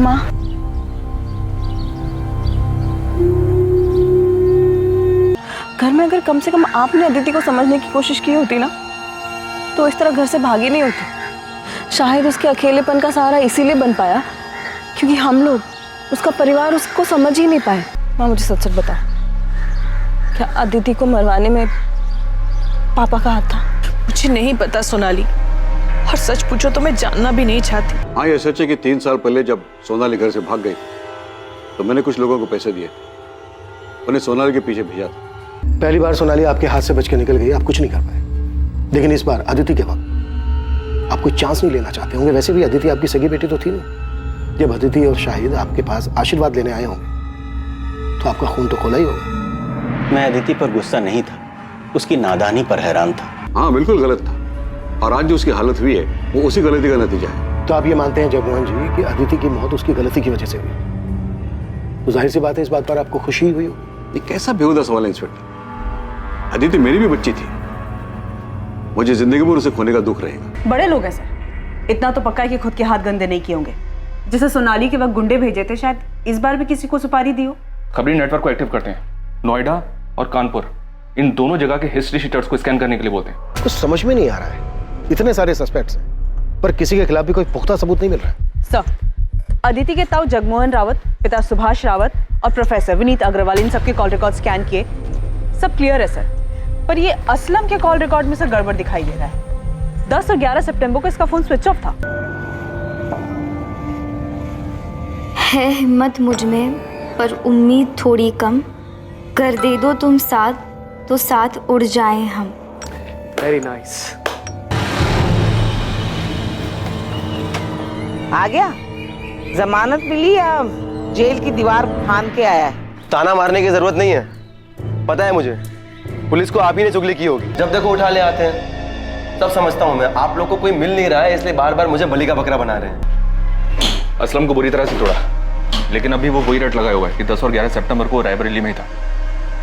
माँ, घर में अगर कम से कम आपने अदिति को समझने की कोशिश की होती ना, तो इस तरह घर से भागी नहीं होती। शायद उसके अकेलेपन का सहारा इसीलिए बन पाया क्योंकि हम लोग, उसका परिवार उसको समझ ही नहीं पाए। माँ मुझे सच सच बताओ, क्या अदिति को मरवाने में पापा का हाथ था? मुझे नहीं पता सोनाली, और सच पूछो तो मैं जानना भी नहीं चाहती। हाँ, ये सच है कि 3 साल पहले जब सोनाली घर से भाग गई तो मैंने कुछ लोगों को पैसे दिए, उन्हें सोनाली के पीछे भेजा था। पहली बार सोनाली आपके हाथ से बच के निकल गई, आप कुछ नहीं कर पाए। लेकिन इस बार अदिति के वक्त आप कोई चांस नहीं लेना चाहते होंगे। वैसे भी अदिति आपकी सगी बेटी तो थी नहीं। जब अदिति और शाहिद आपके पास आशीर्वाद लेने आए होंगे तो आपका खून तो खोला ही होगा। मैं अदिति पर गुस्सा नहीं था, उसकी नादानी पर हैरान था। हाँ, बिल्कुल गलत था, और आज जो उसकी हालत हुई है वो उसी गलती का नतीजा है। तो आप ये मानते हैं जगमोहन जी कि अदिति की मौत उसकी गलती की वजह से हुई? तो जाहिर सी बात है इस बात पर आपको खुशी हुई होगी। ये कैसा बेहुदा सवाल है इंस्पेक्टर? अदिति मेरी भी बच्ची थी, मुझे जिंदगी भर उसे खोने का दुख रहेगा। बड़े लोग हैं सर, इतना तो पक्का है कि खुद के हाथ गंदे नहीं किए होंगे। जैसे सोनाली के वक्त गुंडे भेजे थे, शायद इस बार भी किसी को सुपारी दी हो। खबरी नेटवर्क को एक्टिव करते हैं, नोएडा और कानपुर, इन दोनों जगह के हिस्ट्री शीटर्स को स्कैन करने के लिए बोलते हैं। कुछ समझ में नहीं आ रहा है, इतने सारे सस्पेक्ट्स हैं पर किसी के खिलाफ भी कोई पुख्ता सबूत नहीं मिल रहा है। सर, अदिति के ताऊ जगमोहन रावत, पिता सुभाष रावत और प्रोफेसर विनीत अग्रवाल, इन सबके कॉल रिकॉर्ड स्कैन किए, सब क्लियर है सर। पर ये असलम के कॉल रिकॉर्ड में से गड़बड़ दिखाई दे रहा है। 10 और 11 सितंबर को इसका फोन स्विच ऑफ था। है हिम्मत मुझ में पर उम्मीद थोड़ी कम, कर दे दो तुम साथ तो साथ उड़ जाएं हम। Very nice. आ गया? जमानत मिली या जेल की दीवार फांद के आया है? ताना मारने की जरूरत नहीं है, पता है मुझे पुलिस को आप ही ने चुगली की होगी। जब देखो उठा ले आते हैं। तब समझता हूँ मैं, आप लोग को कोई मिल नहीं रहा है इसलिए बार बार मुझे बलि का बकरा बना रहे हैं। असलम को बुरी तरह से तोड़ा, लेकिन अभी वो वही रट लगाया हुआ है कि 10 और 11 सितंबर को रायबरेली में ही था।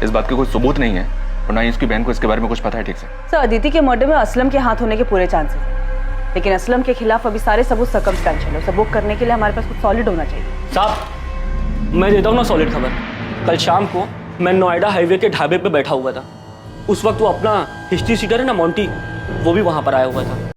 इस बात के कोई सबूत नहीं है और ना ही इसकी बहन को इसके बारे में कुछ पता है ठीक से। सर, अदिति के मर्डर में असलम के हाथ होने के पूरे चांसेस हैं, लेकिन असलम के खिलाफ अभी सारे सबूत सर्कमस्टेंशियल है। सबूत करने के लिए हमारे पास कुछ सॉलिड होना चाहिए। साहब, मैं देता हूँ ना सॉलिड खबर। कल शाम को मैं नोएडा हाईवे के ढाबे पे बैठा हुआ था। उस वक्त वो अपना हिस्ट्री सीटर है ना मोंटी, वो भी वहां पर आया हुआ था।